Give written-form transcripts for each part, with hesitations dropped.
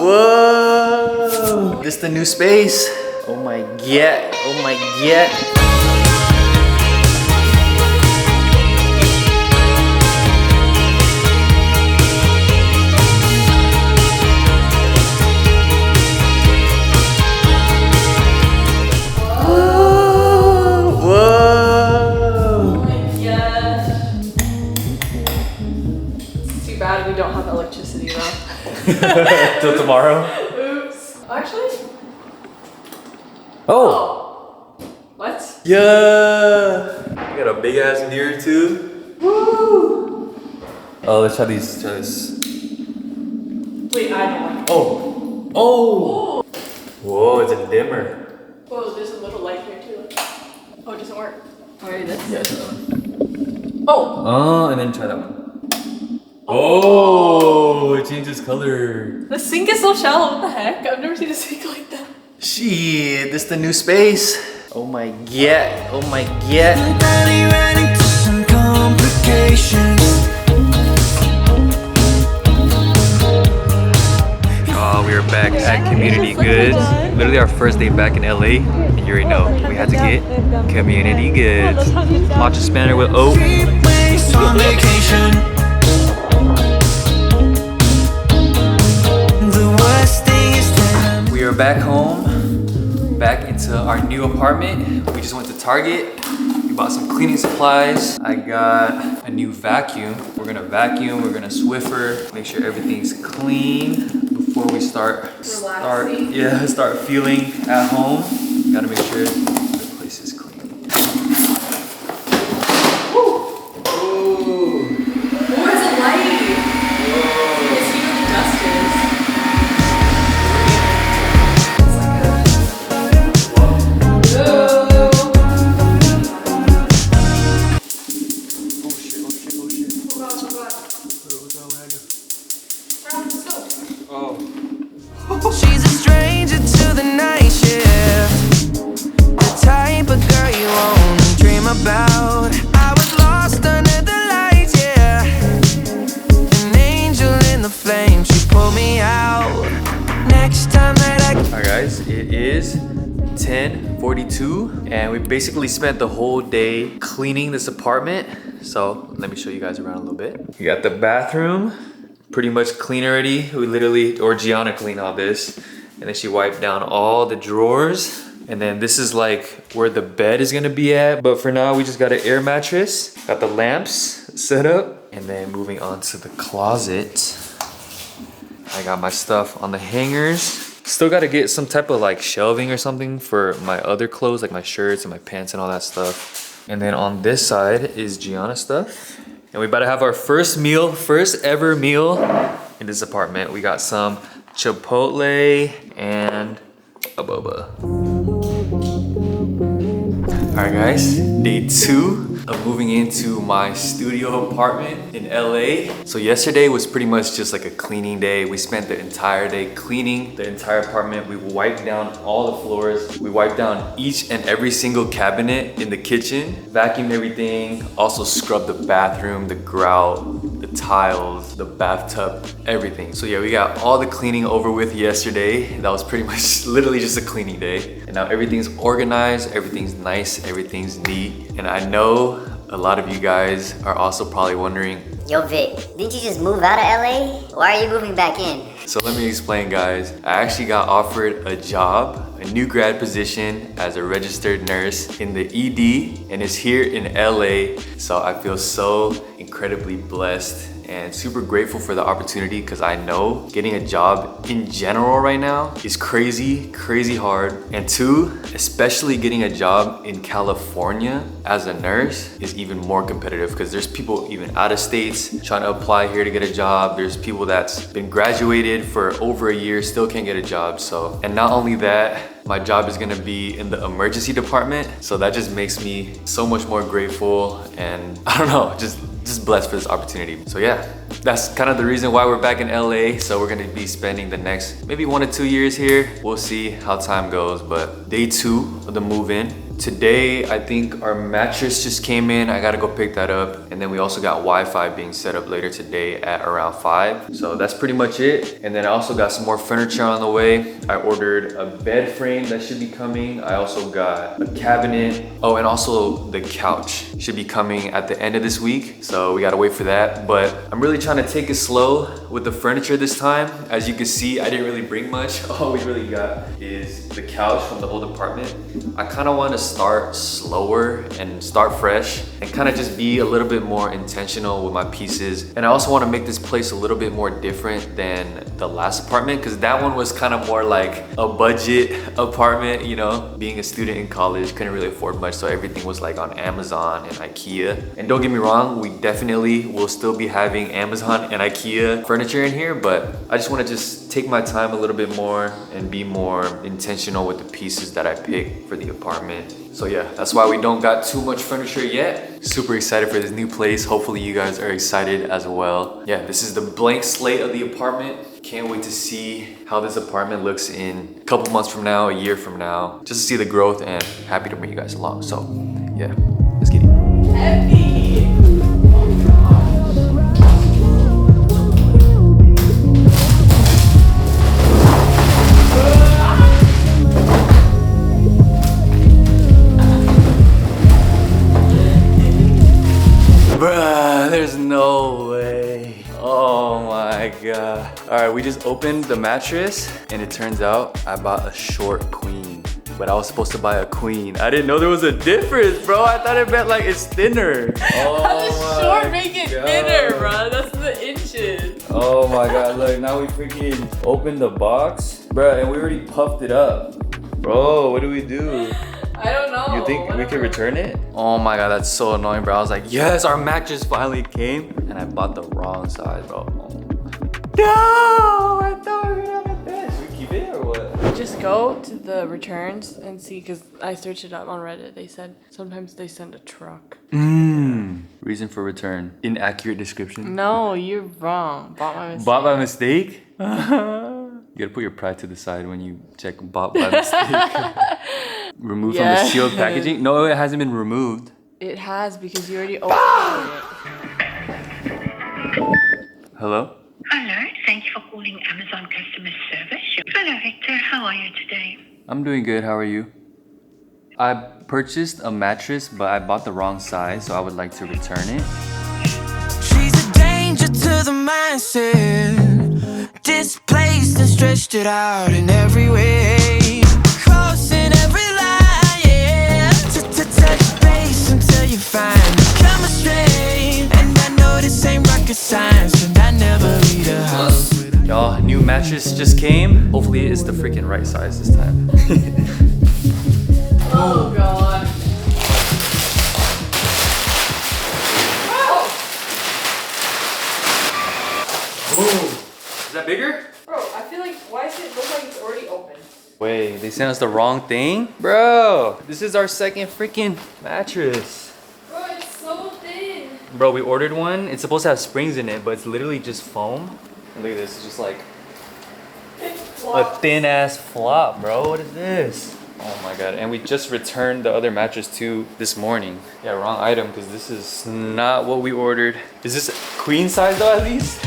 Whoa! This the new space. Oh my god. Oh my god. We don't have electricity though. Till tomorrow? Oops. Actually? Oh! What? Yeah! We got a big ass mirror too. Woo! Oh, let's try these. Try this. Wait, I don't like it. Oh! Oh! Whoa, it's a dimmer. Whoa, there's a little light here too. Oh, it doesn't work. Alright, this? Yes. Oh! And then try that one. Oh, it changes color. The sink is so shallow, what the heck? I've never seen a sink like that. Shit, this the new space. Oh my god, oh my god. Oh, we are back at Community Goods. Literally our first day back in LA. And you already know, we had to get Community Goods. Matcha spanner with oat. We are back home, back into our new apartment. We just went to Target. We bought some cleaning supplies. I got a new vacuum. We're gonna vacuum, we're gonna Swiffer, make sure everything's clean before we start feeling at home. Gotta make sure the place is clean. She's a stranger to the night shift, the type of girl you only dream about. I was lost under the lights, yeah, an angel in the flames, she pulled me out. Next time that Alright guys, it is 10:42 and we basically spent the whole day cleaning this apartment. So let me show you guys around a little bit. We got the bathroom. Pretty much clean already. We literally, or Gianna cleaned all this. And then she wiped down all the drawers. And then this is like where the bed is gonna be at. But for now, we just got an air mattress. Got the lamps set up. And then moving on to the closet. I got my stuff on the hangers. Still gotta get some type of like shelving or something for my other clothes, like my shirts and my pants and all that stuff. And then on this side is Gianna's stuff. And we about to have our first ever meal in this apartment. We got some Chipotle and a boba. All right guys, day 2 of moving into my studio apartment in LA. So yesterday was pretty much just like a cleaning day. We spent the entire day cleaning the entire apartment. We wiped down all the floors. We wiped down each and every single cabinet in the kitchen, vacuumed everything, also scrubbed the bathroom, the grout, the tiles, the bathtub, everything. So yeah, we got all the cleaning over with yesterday. That was pretty much literally just a cleaning day. And now everything's organized, everything's nice, everything's neat. And I know a lot of you guys are also probably wondering, yo Vic, didn't you just move out of LA? Why are you moving back in? So let me explain guys. I actually got offered a job, a new grad position as a registered nurse in the ED, and it's here in LA. So I feel so incredibly blessed and super grateful for the opportunity because I know getting a job in general right now is crazy hard. And 2, especially getting a job in California as a nurse is even more competitive because there's people even out of states trying to apply here to get a job. There's people that's been graduated for over a year, still can't get a job. So, and not only that, my job is gonna be in the emergency department. So that just makes me so much more grateful and I don't know, just blessed for this opportunity. So yeah, that's kind of the reason why we're back in LA. So we're gonna be spending the next maybe 1 to 2 years here. We'll see how time goes, but day 2 of the move-in. Today, I think our mattress just came in. I gotta go pick that up. And then we also got Wi-Fi being set up later today at around 5. So that's pretty much it. And then I also got some more furniture on the way. I ordered a bed frame that should be coming. I also got a cabinet. Oh, and also the couch should be coming at the end of this week. So we gotta wait for that. But I'm really trying to take it slow with the furniture this time. As you can see, I didn't really bring much. All we really got is the couch from the old apartment. I kind of want to start slower and start fresh and kind of just be a little bit more intentional with my pieces. And I also want to make this place a little bit more different than the last apartment, because that one was kind of more like a budget apartment, you know. Being a student in college, couldn't really afford much, so everything was like on Amazon and IKEA. And don't get me wrong, we definitely will still be having Amazon and IKEA furniture in here, but I just want to just take my time a little bit more and be more intentional with the pieces that I pick for the apartment. So yeah, that's why we don't got too much furniture yet. Super excited for this new place. Hopefully you guys are excited as well. Yeah, this is the blank slate of the apartment. Can't wait to see how this apartment looks in a couple months from now, a year from now, just to see the growth, and happy to bring you guys along. So yeah, let's get it. Heavy. Bruh, there's no way. Oh my god. Alright, we just opened the mattress and it turns out I bought a short queen. But I was supposed to buy a queen. I didn't know there was a difference, bro. I thought it meant like it's thinner. Oh, How does short make it thinner, bro? That's the inches. Oh my god, look, now we freaking opened the box. Bruh, and we already puffed it up. Bro, what do we do? I don't know. You think we can return it? Oh my god, that's so annoying, bro. I was like, yes, our mattress finally came. And I bought the wrong size, bro. No! I thought we were gonna have a bed. Should we keep it or what? Just go to the returns and see, because I searched it up on Reddit. They said sometimes they send a truck. Reason for return. Inaccurate description. No, you're wrong. Bought my mistake. Bought by mistake? You gotta put your pride to the side when you check bought by mistake. Removed from the sealed packaging? No, it hasn't been removed. It has, because you already opened it. Hello? Hello, thank you for calling Amazon customer service. Hello, Hector. How are you today? I'm doing good. How are you? I purchased a mattress, but I bought the wrong size, so I would like to return it. She's a danger to the mindset. Displaced and stretched it out in every way. Crossing every line, yeah. Touch base until you find chemistry. And I know this ain't rocket science, and I never leave the house. Y'all, new mattress just came. Hopefully it's the freaking right size this time. Oh god. Is that bigger? Bro, I feel like, why does it look like it's already open? Wait, they sent us the wrong thing? Bro, this is our second freaking mattress. Bro, it's so thin. Bro, we ordered one. It's supposed to have springs in it, but it's literally just foam. And look at this, it's just like a thin ass flop, bro. What is this? Oh my god, and we just returned the other mattress too this morning. Yeah, wrong item, because this is not what we ordered. Is this queen size though at least?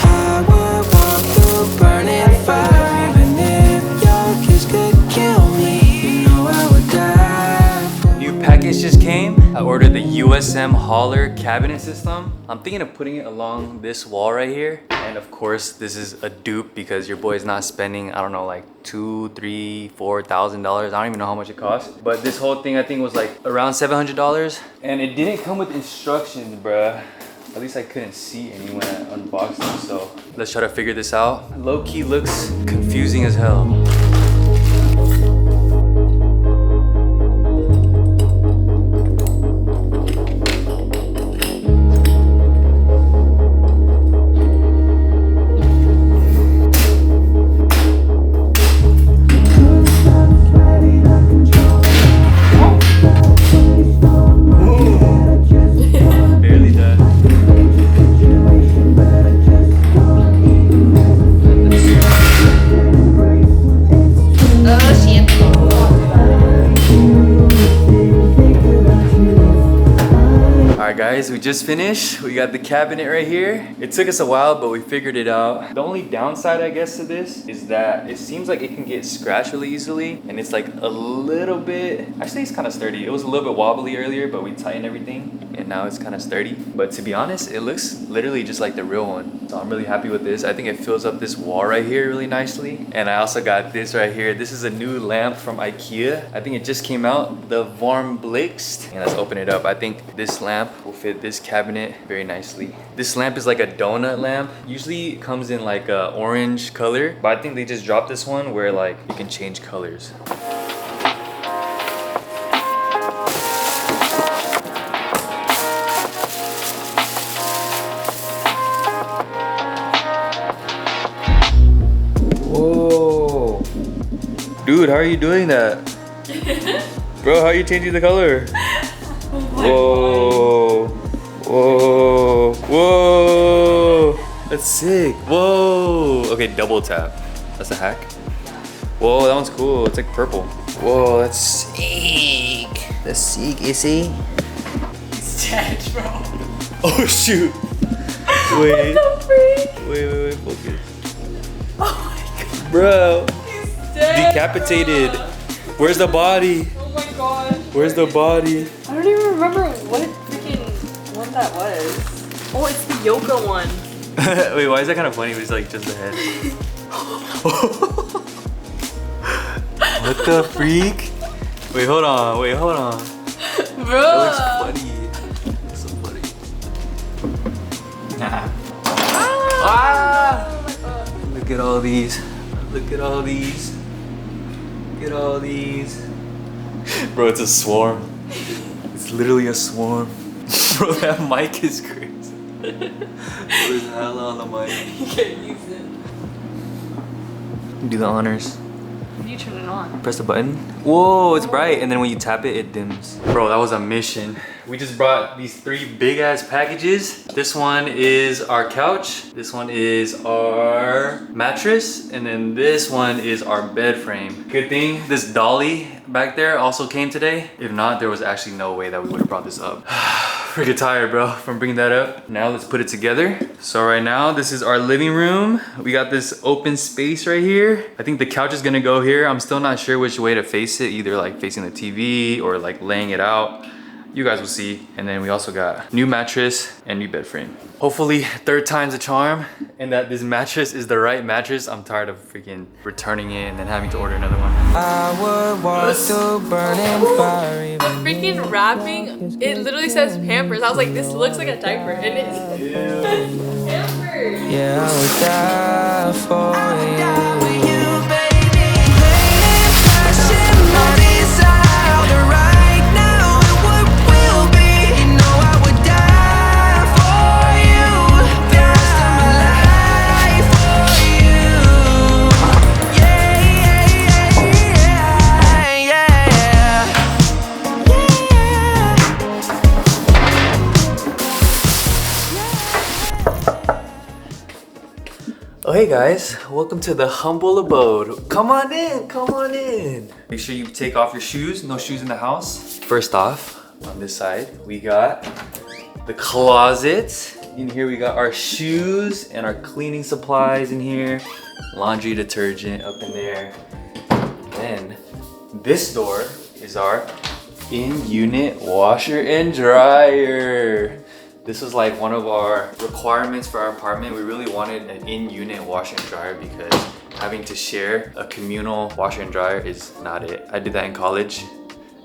I would walk through burning fire, even if your kiss could kill me. You know I would die. New package just came. I ordered the USM Holler cabinet system. I'm thinking of putting it along this wall right here. And of course, this is a dupe because your boy's not spending, I don't know, like $2,000, $3,000, $4,000. I don't even know how much it costs. But this whole thing I think was like around $700. And it didn't come with instructions, bruh. At least I couldn't see any when I unboxed it, so let's try to figure this out. Low-key looks confusing as hell. guys, we just finished. We got the cabinet right here. It took us a while, but we figured it out. The only downside, I guess, to this is that it seems like it can get scratched really easily, and it's like a little bit, actually it's kind of sturdy. It was a little bit wobbly earlier, but we tightened everything, and now it's kind of sturdy. But to be honest, it looks literally just like the real one. So I'm really happy with this. I think it fills up this wall right here really nicely. And I also got this right here. This is a new lamp from IKEA. I think it just came out, the Warmblixt. And let's open it up. I think this lamp will fit this cabinet very nicely. This lamp is like a donut lamp. Usually it comes in like a orange color, but I think they just dropped this one where like you can change colors. Whoa. Dude, how are you doing that? Bro, how are you changing the color? Whoa. Whoa. Whoa. That's sick. Whoa. Okay, double tap. That's a hack. Whoa, that one's cool. It's like purple. Whoa, that's sick. That's sick, you see? He's dead, bro. Oh, shoot. Wait. What the freak? Wait, focus. Oh my god. Bro. He's dead. Decapitated. Bro. Where's the body? Oh my god. Where's the body? I don't even remember what that was. Oh, it's the Yoga one. Wait, why is that kind of funny? It's like just the head. What the freak? Wait, hold on. Bro. That looks funny. That's so funny. Nah. Ah! Oh my god. Look at all these. Look at all these. Look at all these. Bro, it's a swarm. It's literally a swarm. Bro, that mic is crazy. There's hella on the mic. You can't use it. Do the honors. How do you turn it on? Press the button. Whoa, it's bright. And then when you tap it, it dims. Bro, that was a mission. We just brought these 3 big ass packages. This one is our couch. This one is our mattress. And then this one is our bed frame. Good thing this dolly back there also came today. If not, there was actually no way that we would have brought this up. Freaking tired, bro, from bringing that up. Now let's put it together. So right now, this is our living room. We got this open space right here. I think the couch is gonna go here. I'm still not sure which way to face it, either like facing the TV or like laying it out. You guys will see. And then we also got new mattress and new bed frame. Hopefully 3rd time's a charm and that this mattress is the right mattress. I'm tired of freaking returning it and then having to order another one. I would walk through burning fire. The freaking wrapping, it literally says Pampers. I was like, this looks like a diaper. And it's Pampers. Yeah, I would die for you. Oh, hey guys, welcome to the humble abode. Come on in, come on in. Make sure you take off your shoes, no shoes in the house. First off, on this side, we got the closet. In here we got our shoes and our cleaning supplies in here. Laundry detergent up in there. Then this door is our in-unit washer and dryer. This was like one of our requirements for our apartment. We really wanted an in-unit washer and dryer because having to share a communal washer and dryer is not it. I did that in college,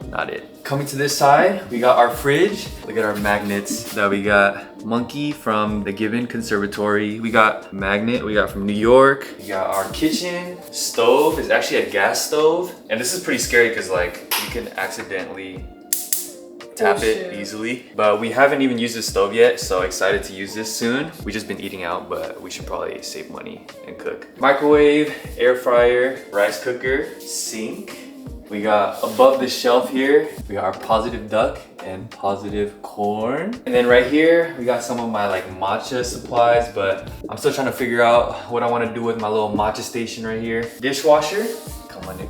not it. Coming to this side, we got our fridge. Look at our magnets that we got. Monkey from the Given Conservatory. We got magnet we got from New York. We got our kitchen. Stove is actually a gas stove. And this is pretty scary because like you can accidentally tap it easily, but we haven't even used the stove yet, so excited to use this soon. We've just been eating out, but we should probably save money and cook. Microwave, air fryer, rice cooker, sink. We got above the shelf here, we got our positive duck and positive corn. And then right here, we got some of my like matcha supplies, but I'm still trying to figure out what I want to do with my little matcha station right here. Dishwasher.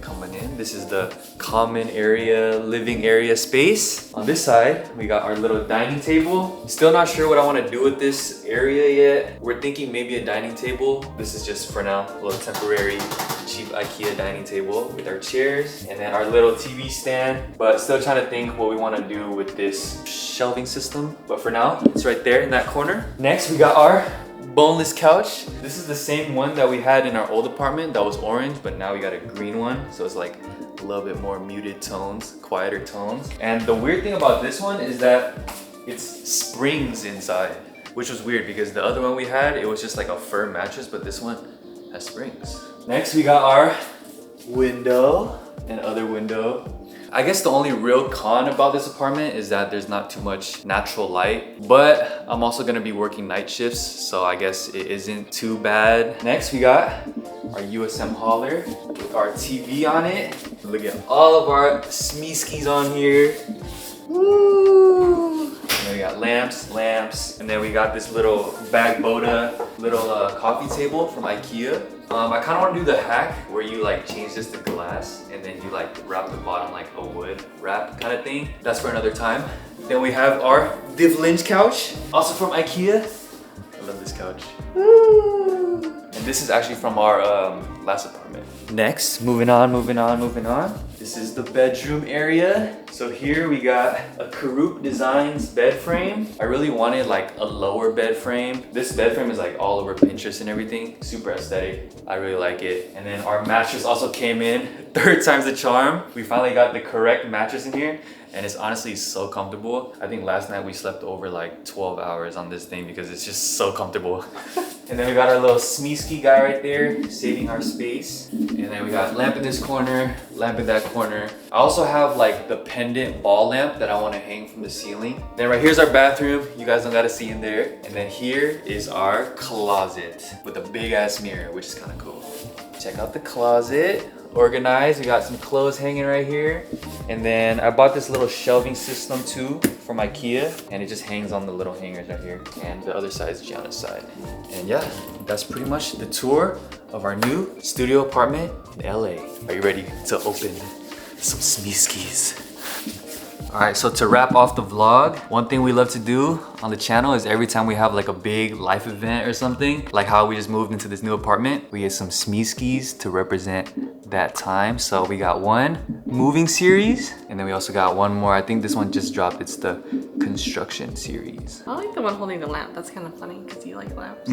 coming in. This is the common area, living area space. On this side, we got our little dining table. Still not sure what I want to do with this area yet. We're thinking maybe a dining table. This is just for now, a little temporary cheap IKEA dining table with our chairs and then our little TV stand, but still trying to think what we want to do with this shelving system. But for now, it's right there in that corner. Next, we got our boneless couch. This is the same one that we had in our old apartment that was orange, but now we got a green one. So it's like a little bit more muted tones, quieter tones. And the weird thing about this one is that it's springs inside, which was weird because the other one we had, it was just like a firm mattress, but this one has springs. Next, we got our window and other window. I guess the only real con about this apartment is that there's not too much natural light, but I'm also gonna be working night shifts, so I guess it isn't too bad. Next, we got our USM hauler with our TV on it. Look at all of our smeeskis on here. Woo! And then we got lamps, and then we got this little Bagboda little coffee table from IKEA. I kind of want to do the hack where you like change this to glass and then you like wrap the bottom like a wood wrap kind of thing. That's for another time. Then we have our Div Lynch couch, also from IKEA. I love this couch. Woo! And this is actually from our last apartment. Next, moving on. This is the bedroom area. So here we got a Karuk Designs bed frame. I really wanted like a lower bed frame. This bed frame is like all over Pinterest and everything. Super aesthetic. I really like it. And then our mattress also came in. 3rd time's the charm. We finally got the correct mattress in here. And it's honestly so comfortable. I think last night we slept over like 12 hours on this thing because it's just so comfortable. And then we got our little Smeeski guy right there, saving our space. And then we got lamp in this corner, lamp in that corner. I also have like the pendant ball lamp that I want to hang from the ceiling. Then right here's our bathroom. You guys don't gotta see in there. And then here is our closet with a big ass mirror, which is kind of cool. Check out the closet. Organized. We got some clothes hanging right here. And then I bought this little shelving system too from IKEA, and it just hangs on the little hangers right here. And the other side is Gianna's side. And yeah, that's pretty much the tour of our new studio apartment in LA. Are you ready to open some smeeskis? Alright, so to wrap off the vlog, one thing we love to do on the channel is every time we have like a big life event or something, like how we just moved into this new apartment, we get some smeeskis to represent that time. So we got one moving series, and then we also got one more. I think this one just dropped. It's the construction series. I like the one holding the lamp. That's kind of funny because you like lamps.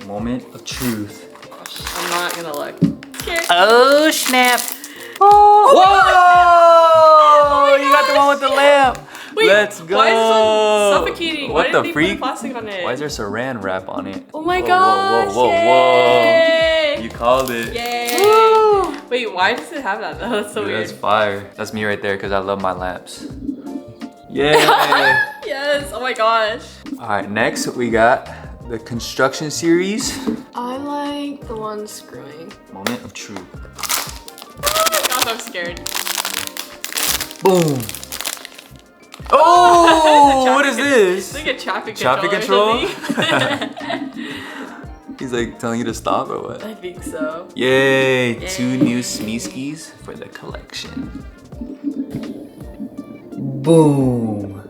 Moment of truth. Gosh, I'm not gonna look. Scared. Oh snap! Oh, whoa! You got the one with the lamp. Wait, let's go. Why is it so suffocating? What Why the did they freak? put plastic on it? Why is there saran wrap on it? Oh my whoa, gosh! Whoa! Yay! You called it. Yay! Woo! Wait, why does it have that though? That's so weird. That's fire. That's me right there because I love my lamps. Yeah. Yes. Oh my gosh. All right. Next we got the construction series. I like the one screwing. Moment of truth. Gosh, I'm scared. Boom. Oh, what is this? It's like a traffic control? or something. He's like telling you to stop or what? I think so. Yay! Yay. 2 new smeeskis for the collection. Boom.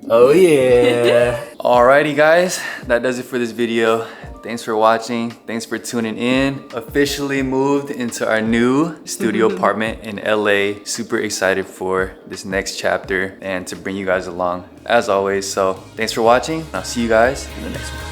Oh yeah. Alrighty guys, that does it for this video. Thanks for watching. Thanks for tuning in. Officially moved into our new studio apartment in LA. Super excited for this next chapter and to bring you guys along as always. So thanks for watching. I'll see you guys in the next one.